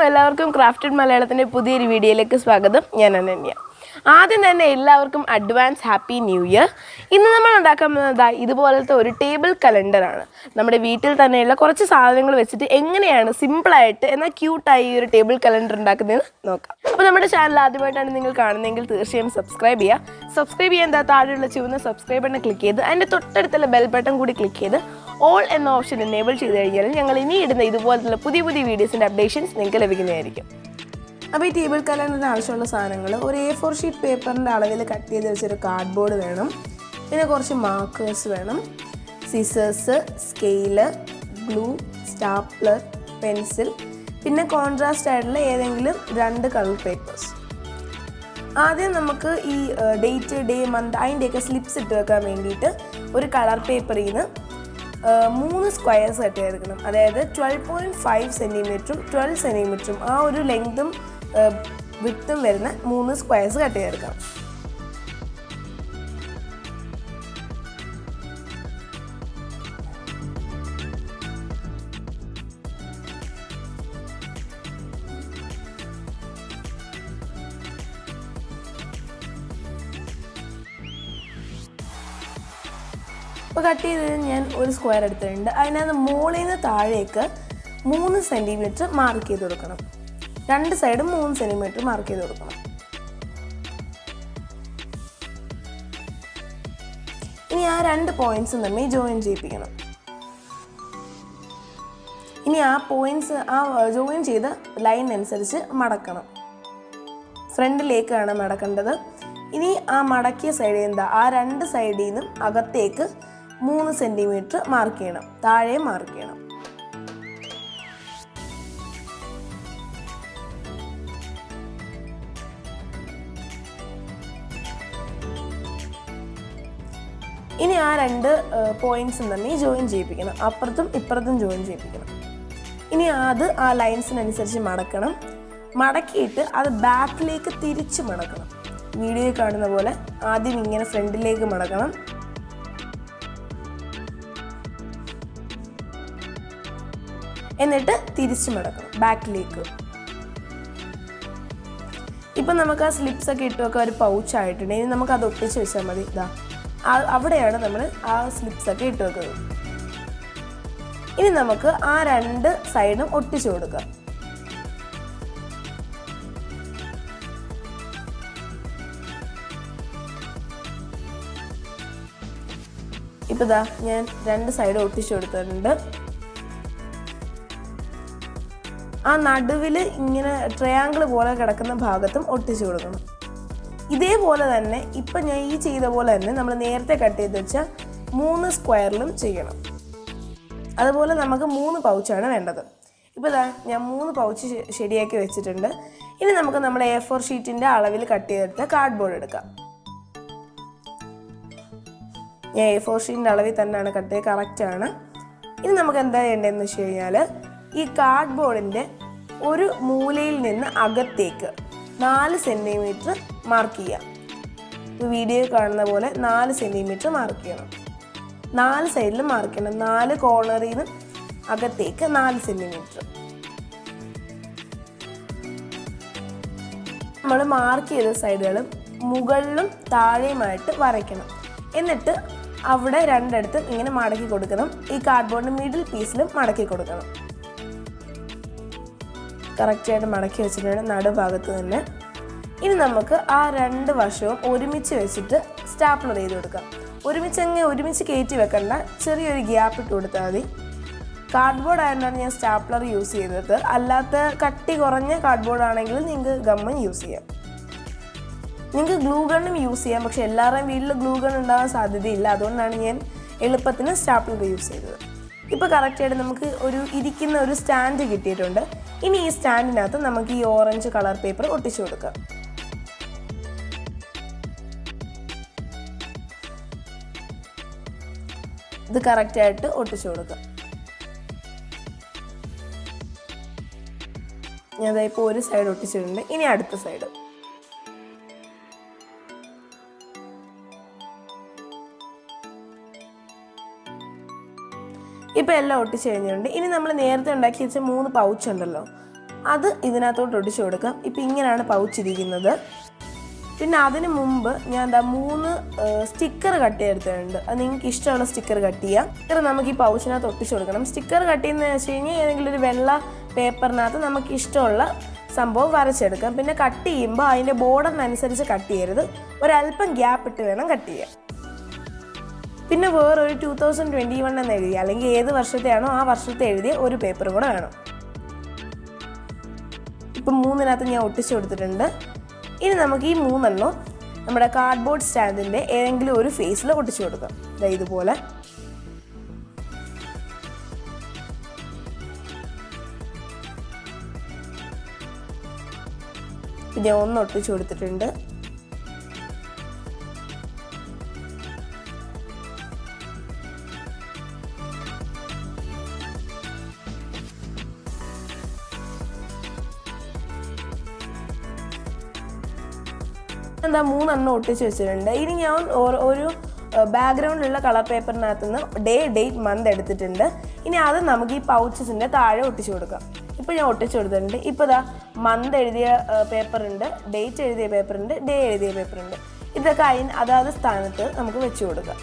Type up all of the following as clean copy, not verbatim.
എല്ലാവർക്കും ക്രാഫ്റ്റഡ് മലയാളത്തിൻ്റെ പുതിയൊരു വീഡിയോയിലേക്ക് സ്വാഗതം. ഞാൻ അനന്യ. ആദ്യം തന്നെ എല്ലാവർക്കും അഡ്വാൻസ് ഹാപ്പി ന്യൂ ഇയർ. ഇന്ന് നമ്മൾ ഉണ്ടാക്കാൻ പോകുന്നത് ഇതുപോലത്തെ ഒരു ടേബിൾ കലണ്ടറാണ്. നമ്മുടെ വീട്ടിൽ തന്നെയുള്ള കുറച്ച് സാധനങ്ങൾ വെച്ചിട്ട് എങ്ങനെയാണ് സിമ്പിളായിട്ട് എന്നാൽ ക്യൂട്ടായി ഈ ഒരു ടേബിൾ കലണ്ടർ ഉണ്ടാക്കുന്നതെന്ന് നോക്കാം. അപ്പോൾ നമ്മുടെ ചാനൽ ആദ്യമായിട്ടാണ് നിങ്ങൾ കാണുന്നതെങ്കിൽ തീർച്ചയായും സബ്സ്ക്രൈബ് ചെയ്യുക. സബ്സ്ക്രൈബ് ചെയ്യാൻ താഴെയുള്ള ചുവന്ന സബ്സ്ക്രൈബ് ബട്ടൺ ക്ലിക്ക് ചെയ്ത് അതിൻ്റെ തൊട്ടടുത്തുള്ള ബെൽ ബട്ടൺ കൂടി ക്ലിക്ക് ചെയ്ത് ഓൾ എന്ന ഓപ്ഷൻ എനേബിൾ ചെയ്ത് കഴിഞ്ഞാൽ ഞങ്ങൾ ഇനി ഇടുന്ന ഇതുപോലത്തുള്ള പുതിയ വീഡിയോസിൻ്റെ അപ്ഡേഷൻസ് നിങ്ങൾക്ക് ലഭിക്കുന്നതായിരിക്കും. അപ്പോൾ ഈ ടേബിൾ കലണ്ടറിന് ആവശ്യമുള്ള സാധനങ്ങൾ ഒരു A4 ഷീറ്റ് പേപ്പറിൻ്റെ അളവിൽ കട്ട് ചെയ്ത് വെച്ചൊരു കാർഡ്ബോർഡ് വേണം, പിന്നെ കുറച്ച് മാർക്കേഴ്സ് വേണം, scissors, scale, glue, stapler, pencil, പിന്നെ കോൺട്രാസ്റ്റ് ആയിട്ടുള്ള ഏതെങ്കിലും 2 കളർ പേപ്പേഴ്സ്. ആദ്യം നമുക്ക് ഈ ഡേറ്റ്, ഡേ, മന്ത് അതിൻ്റെയൊക്കെ സ്ലിപ്സ് ഇട്ട് വെക്കാൻ വേണ്ടിയിട്ട് ഒരു കളർ പേപ്പറിൽ നിന്ന് 3 സ്ക്വയർസ് കട്ട് ചെയ്തെടുക്കണം. അതായത് 12.5 സെൻറ്റിമീറ്ററും 12 സെൻറ്റിമീറ്ററും ആ ഒരു ലെങ്തും വിട്ടും വരുന്ന 3 സ്ക്വയർസ് കട്ട് ചെയ്തെടുക്കാം. അപ്പോൾ കട്ട് ചെയ്ത് ഞാൻ ഒരു സ്ക്വയർ എടുത്തിട്ടുണ്ട്. അതിനകത്ത് മുകളിൽ നിന്ന് താഴേക്ക് 3 സെൻറ്റിമീറ്റർ മാർക്ക് ചെയ്ത് കൊടുക്കണം. 2 സൈഡും 3 സെൻറ്റിമീറ്റർ മാർക്ക് ചെയ്ത് കൊടുക്കണം. ഇനി ആ 2 പോയിന്റ്സും തമ്മിൽ ജോയിൻ ചെയ്യിപ്പിക്കണം. ഇനി ആ പോയിന്റ്സ് ജോയിൻ ചെയ്ത ലൈൻ അനുസരിച്ച് മടക്കണം. ഫ്രണ്ടിലേക്കാണ് മടക്കേണ്ടത്. ഇനി ആ മടക്കിയ സൈഡിൽ ആ 2 സൈഡിൽ നിന്നും അകത്തേക്ക് 3 സെൻറ്റിമീറ്റർ മാർക്ക് ചെയ്യണം, താഴെ മാർക്ക് ചെയ്യണം. ഇനി ആ 2 പോയിന്റ്സും തമ്മിൽ ജോയിൻ ചെയ്യിപ്പിക്കണം, അപ്പുറത്തും ഇപ്പുറത്തും ജോയിൻ ചെയ്യിപ്പിക്കണം. ഇനി ആ ലൈൻസിനനുസരിച്ച് മടക്കണം. മടക്കിയിട്ട് അത് ബാക്കിലേക്ക് തിരിച്ച് മടക്കണം. വീഡിയോയിൽ കാണുന്ന പോലെ ആദ്യം ഇങ്ങനെ ഫ്രണ്ടിലേക്ക് മടക്കണം, എന്നിട്ട് തിരിച്ച് മടക്കണം ബാക്കിലേക്ക്. ഇപ്പം നമുക്ക് ആ സ്ലിപ്സ് ഒക്കെ ഇട്ടുമൊക്കെ ഒരു പൗച്ചായിട്ടുണ്ട്. ഇനി നമുക്ക് അത് ഒട്ടിച്ച് വെച്ചാൽ മതി. അവിടെയാണ് നമ്മൾ ആ സ്ലിപ്സ് ഒക്കെ ഇട്ട് വെക്കുന്നത്. ഇനി നമുക്ക് ആ 2 സൈഡും ഒട്ടിച്ചു കൊടുക്കാം. ഇപ്പം ഞാൻ 2 സൈഡും ഒട്ടിച്ചു കൊടുത്തിട്ടുണ്ട്. ആ നടുവിൽ ഇങ്ങനെ ട്രയാങ്കിൾ പോലെ കിടക്കുന്ന ഭാഗത്തും ഒട്ടിച്ചു കൊടുക്കണം. ഇതേപോലെ തന്നെ ഇപ്പം ഞാൻ ഈ ചെയ്ത പോലെ തന്നെ നമ്മൾ നേരത്തെ കട്ട് ചെയ്ത് വെച്ച 3 സ്ക്വയറിലും ചെയ്യണം. അതുപോലെ നമുക്ക് 3 പൗച്ചാണ് വേണ്ടത്. ഇപ്പോൾ ഞാൻ 3 പൗച്ച് ശരിയാക്കി വെച്ചിട്ടുണ്ട്. ഇനി നമുക്ക് നമ്മുടെ A4 ഷീറ്റിൻ്റെ അളവിൽ കട്ട് ചെയ്തെടുത്ത കാർഡ്ബോർഡ് എടുക്കാം. ഞാൻ A4 ഷീറ്റിൻ്റെ അളവിൽ തന്നെയാണ് കട്ട് ചെയ്ത്, കറക്റ്റാണ്. ഇനി നമുക്ക് എന്താ ചെയ്യേണ്ടതെന്ന് വെച്ച് കഴിഞ്ഞാൽ ഈ കാർഡ്ബോർഡിൻ്റെ ഒരു മൂലയിൽ നിന്ന് അകത്തേക്ക് 4 സെൻറ്റിമീറ്റർ മാർക്ക് ചെയ്യാം. ഇപ്പോൾ വീഡിയോയിൽ കാണുന്ന പോലെ 4 സെൻറ്റിമീറ്റർ മാർക്ക് ചെയ്യണം. 4 സൈഡിലും മാർക്ക് ചെയ്യണം. 4 കോർണറിൽ നിന്ന് അകത്തേക്ക് 4 സെൻറ്റിമീറ്റർ. നമ്മൾ മാർക്ക് ചെയ്ത സൈഡുകളും മുകളിലും താഴെയുമായിട്ട് വരയ്ക്കണം. എന്നിട്ട് അവിടെ 2 ഇങ്ങനെ മടക്കി കൊടുക്കണം. ഈ കാർഡ്ബോർഡിൻ്റെ മിഡിൽ പീസിലും മടക്കി കൊടുക്കണം. കറക്റ്റായിട്ട് മടക്കി വെച്ചിട്ടുണ്ട് നടുഭാഗത്ത് തന്നെ. ഇനി നമുക്ക് ആ 2 വശവും ഒരുമിച്ച് വെച്ചിട്ട് സ്റ്റാപ്ലർ ചെയ്ത് കൊടുക്കാം. ഒരുമിച്ച് കയറ്റി വെക്കണ്ട, ചെറിയൊരു ഗ്യാപ്പ് ഇട്ട് കൊടുത്താൽ മതി. കാർഡ്ബോർഡ് ആയതുകൊണ്ടാണ് ഞാൻ സ്റ്റാപ്ലർ യൂസ് ചെയ്തത്. അല്ലാത്ത കട്ടി കുറഞ്ഞ കാർഡ്ബോർഡ് ആണെങ്കിൽ നിങ്ങൾക്ക് ഗമ്മും യൂസ് ചെയ്യാം. നിങ്ങൾക്ക് ഗ്ലൂ ഗണ്ണും യൂസ് ചെയ്യാം. പക്ഷെ എല്ലാവരുടെയും വീട്ടിൽ ഗ്ലൂ ഗൺ ഉണ്ടാകാൻ സാധ്യതയില്ല. അതുകൊണ്ടാണ് ഞാൻ എളുപ്പത്തിന് സ്റ്റാപ്ലർ യൂസ് ചെയ്തത്. ഇപ്പോൾ കറക്റ്റായിട്ട് നമുക്ക് ഇരിക്കുന്ന ഒരു സ്റ്റാൻഡ് കിട്ടിയിട്ടുണ്ട്. ഇനി ഈ സ്റ്റാൻഡിനകത്ത് നമുക്ക് ഈ ഓറഞ്ച് കളർ പേപ്പർ ഒട്ടിച്ചു കൊടുക്കാം. ഇത് കറക്റ്റായിട്ട് ഒട്ടിച്ചു കൊടുക്കാം. ഞാൻ ഇപ്പോൾ ഒരു സൈഡ് ഒട്ടിച്ചിട്ടുണ്ട്. ഇനി അടുത്ത സൈഡ്. ഇപ്പോൾ എല്ലാം ഒട്ടിച്ച് കഴിഞ്ഞിട്ടുണ്ട്. ഇനി നമ്മൾ നേരത്തെ ഉണ്ടാക്കി വെച്ച 3 പൗച്ച് ഉണ്ടല്ലോ, അത് ഇതിനകത്തോട്ട് ഒട്ടിച്ചു കൊടുക്കാം. ഇപ്പം ഇങ്ങനെയാണ് പൗച്ച് ഇരിക്കുന്നത്. പിന്നെ അതിന് മുമ്പ് ഞാൻ 3 സ്റ്റിക്കർ കട്ട് ചെയ്തെടുത്തിട്ടുണ്ട്. അത് നിങ്ങൾക്ക് ഇഷ്ടമുള്ള സ്റ്റിക്കർ കട്ട് ചെയ്യാം. സ്റ്റിക്കർ നമുക്ക് ഈ പൗച്ചിനകത്ത് ഒട്ടിച്ചു കൊടുക്കണം. സ്റ്റിക്കർ കട്ട് ചെയ്യുന്നതെന്ന് വെച്ച് കഴിഞ്ഞാൽ ഏതെങ്കിലും ഒരു വെള്ള പേപ്പറിനകത്ത് നമുക്ക് ഇഷ്ടമുള്ള സംഭവം വരച്ചെടുക്കാം. പിന്നെ കട്ട് ചെയ്യുമ്പോൾ അതിൻ്റെ ബോർഡറിനനുസരിച്ച് കട്ട് ചെയ്യരുത്, ഒരല്പം ഗ്യാപ്പ് ഇട്ട് വേണം കട്ട് ചെയ്യാൻ. പിന്നെ വേറൊരു 2021 എന്ന് എഴുതി, അല്ലെങ്കിൽ ഏത് വർഷത്തെയാണോ ആ വർഷത്തെ എഴുതിയ ഒരു പേപ്പറും കൂടെ വേണം. ഇപ്പം 3-നകത്ത് ഞാൻ ഒട്ടിച്ചു കൊടുത്തിട്ടുണ്ട്. ഇനി നമുക്ക് ഈ 3 നമ്മുടെ കാർഡ്ബോർഡ് സ്റ്റാൻഡിൻ്റെ ഏതെങ്കിലും ഒരു ഫേസിൽ ഒട്ടിച്ചു കൊടുക്കാം. ഇതുപോലെ ഞാൻ 1 ഒട്ടിച്ചു കൊടുത്തിട്ടുണ്ട്. എന്താ 3 ഒട്ടിച്ച് വെച്ചിട്ടുണ്ട്. ഇനി ഞാൻ ഒരു ബാക്ക്ഗ്രൗണ്ടിലുള്ള കളർ പേപ്പറിനകത്ത് നിന്ന് ഡേ, ഡേറ്റ്, മന്ത് എടുത്തിട്ടുണ്ട്. ഇനി അത് നമുക്ക് ഈ പൗച്ചസിൻ്റെ താഴെ ഒട്ടിച്ചു കൊടുക്കാം. ഇപ്പോൾ ഞാൻ ഒട്ടിച്ചു കൊടുത്തിട്ടുണ്ട്. ഇപ്പോൾ മന്ത് എഴുതിയ പേപ്പറുണ്ട്, ഡേറ്റ് എഴുതിയ പേപ്പറുണ്ട്, ഡേ എഴുതിയ പേപ്പറുണ്ട്. ഇതൊക്കെ അതാത് സ്ഥാനത്ത് നമുക്ക് വെച്ച് കൊടുക്കാം.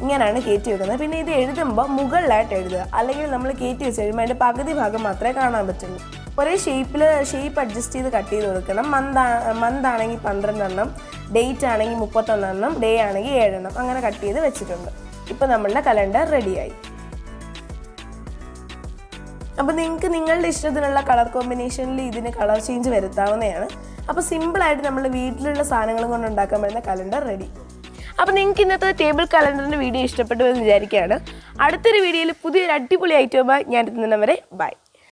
ഇങ്ങനെയാണ് കയറ്റി വെക്കുന്നത്. പിന്നെ ഇത് എഴുതുമ്പോൾ മുകളിലായിട്ട് എഴുതുക, അല്ലെങ്കിൽ നമ്മൾ കയറ്റി വെച്ച് കഴിയുമ്പോൾ അതിൻ്റെ പകുതി ഭാഗം മാത്രമേ കാണാൻ പറ്റുള്ളൂ. ഒരേ ഷേപ്പ് അഡ്ജസ്റ്റ് ചെയ്ത് കട്ട് ചെയ്ത് കൊടുക്കണം. മന്ത് ആണെങ്കിൽ 12 ഡേറ്റ് ആണെങ്കിൽ 31 ഡേ ആണെങ്കിൽ 7 അങ്ങനെ കട്ട് ചെയ്ത് വെച്ചിട്ടുണ്ട്. ഇപ്പോൾ നമ്മളുടെ കലണ്ടർ റെഡിയായി. അപ്പോൾ നിങ്ങൾക്ക് നിങ്ങളുടെ ഇഷ്ടത്തിനുള്ള കളർ കോമ്പിനേഷനിൽ ഇതിന് കളർ ചേഞ്ച് വരുത്താവുന്നതാണ്. അപ്പോൾ സിമ്പിളായിട്ട് നമ്മൾ വീട്ടിലുള്ള സാധനങ്ങൾ കൊണ്ട് ഉണ്ടാക്കാൻ പറ്റുന്ന കലണ്ടർ റെഡി. അപ്പോൾ നിങ്ങൾക്ക് ഇന്നത്തെ ടേബിൾ കലണ്ടറിൻ്റെ വീഡിയോ ഇഷ്ടപ്പെട്ടു എന്ന് വിചാരിക്കുകയാണ്. അടുത്തൊരു വീഡിയോയിൽ പുതിയൊരു അടിപൊളി ഐറ്റവുമായി ഞാൻ എത്തുന്നവരെ ബൈ.